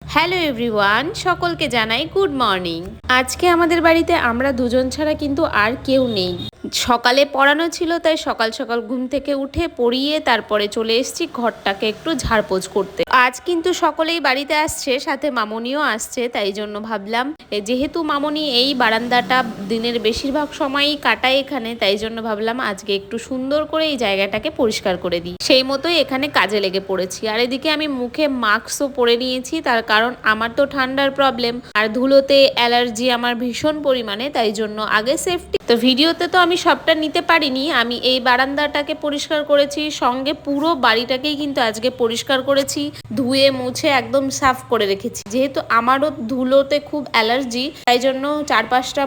Hello everyone, সকলকে জানাই good morning. আজকে আমাদের বাড়িতে আমরা দুজন ছাড়া কিন্তু আর কেউ নেই। সকালে পড়ানো ছিল, তাই সকাল সকাল ঘুম থেকে উঠে পড়িয়ে তারপরে চলে এসেছি ঘরটাকে একটু ঝাড়পোছ করতে। আজ কিন্তু সকলেই বাড়িতে আসছে, সাথে মামনিও আসছে, তাই জন্য ভাবলাম যেহেতু মামনি এই বারান্দাটা দিনের বেশিরভাগ সময়ই কাটায় এখানে, তাই জন্য ভাবলাম আজকে একটু সুন্দর করে এই জায়গাটাকে পরিষ্কার করে দিই। সেই মতোই এখানে কাজে লেগে পড়েছি। আর এদিকে আমি মুখে মাস্কও পরে নিয়েছি, তার কারণ আমার তো ঠান্ডার প্রবলেম আর ধুলোতে অ্যালার্জি আমার ভীষণ পরিমাণে, তাই জন্য আগে সেফটি। তো ভিডিওতে তো আমি সবটা নিতে পারিনি। আমি এই বারান্দাটাকে পরিষ্কার করেছি, সঙ্গে পুরো বাড়িটাকেই কিন্তু আজকে পরিষ্কার করেছি, ধুয়ে মুছে একদম সাফ করে রেখেছি। যেহেতু আমারও ধুলোতে খুব অ্যালার্জি, তাই জন্য চারপাশটা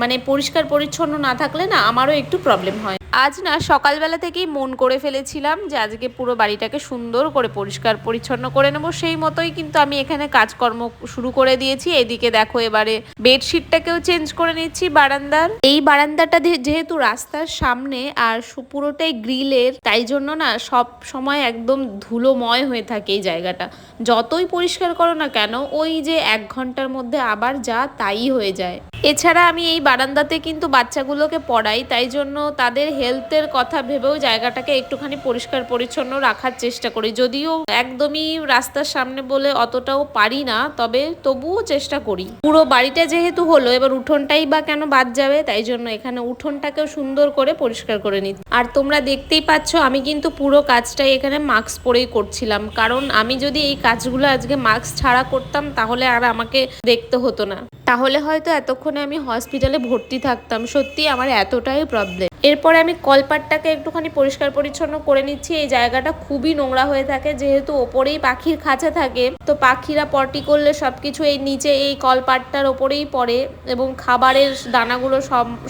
মানে পরিষ্কার পরিচ্ছন্ন না থাকলে না আমারও একটু প্রবলেম হয়। আজ না সকালবেলা থেকেই মন করে ফেলেছিলাম যে আজকে পুরো বাড়িটাকে সুন্দর করে পরিষ্কার পরিচ্ছন্ন করে নেব। সেই মতোই কিন্তু আমি এখানে কাজকর্ম শুরু করে দিয়েছি। এদিকে দেখো এবারে বেডশিটটাকেও চেঞ্জ করে নিচ্ছি বারান্দার। এই বারান্দাটা যেহেতু রাস্তার সামনে আর পুরোটাই গ্রিলের, তাই জন্য না সব সময় একদম ধুলোময় হয়ে থাকে এই জায়গাটা। যতই পরিষ্কার করো না কেন, ওই যে 1 ঘন্টার মধ্যে আবার যা তাই হয়ে যায়। এছাড়া আমি এই বারান্দাতে কিন্তু বাচ্চাগুলোকে পড়াই, তাই জন্য তাদের হেলথের কথা ভেবেও জায়গাটাকে একটুখানি পরিষ্কার পরিচ্ছন্ন রাখার চেষ্টা করি। যদিও একদমই রাস্তার সামনে বলে অতটাও পারি না, তবে তবুও চেষ্টা করি। পুরো বাড়িটা যেহেতু হলো, এবার উঠোনটাই বা কেন বাদ যাবে, তাই জন্য এখানে উঠোনটাকেও সুন্দর করে পরিষ্কার করে নিই। আর তোমরা দেখতেই পাচ্ছ আমি কিন্তু পুরো কাজটাই এখানে মাস্ক পরেই করছিলাম, কারণ আমি যদি এই কাজগুলো আজকে মাস্ক ছাড়া করতাম তাহলে আর আমাকে দেখতে হতো না, তাহলে হয়তো এতক্ষণে আমি হসপিটালে ভর্তি থাকতাম। সত্যি আমার এতটাই প্রবলেম। এরপরে আমি কলপাটটাকে একটুখানি পরিষ্কার পরিচ্ছন্ন করে নিচ্ছি। এই জায়গাটা খুবই নোংরা হয়ে থাকে, যেহেতু ওপরেই পাখির খাঁচা থাকে, তো পাখিরা পটি করলে সবকিছু এই নিচে এই কলপাটটার ওপরেই পড়ে, এবং খাবারের দানাগুলো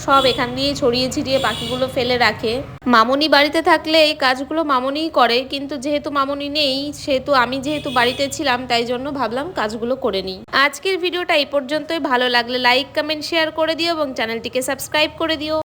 সব এখান দিয়েই ছড়িয়ে ছিটিয়ে পাখিগুলো ফেলে রাখে। মামনি বাড়িতে থাকলে এই কাজগুলো মামনিই করে, কিন্তু যেহেতু মামনি নেই, সেহেতু আমি যেহেতু বাড়িতে ছিলাম, তাই জন্য ভাবলাম কাজগুলো করে নিই। আজকের ভিডিওটা এই পর্যন্তই। ভালো লাগলে লাইক কমেন্ট শেয়ার করে দিও এবং চ্যানেলটিকে সাবস্ক্রাইব করে দিও।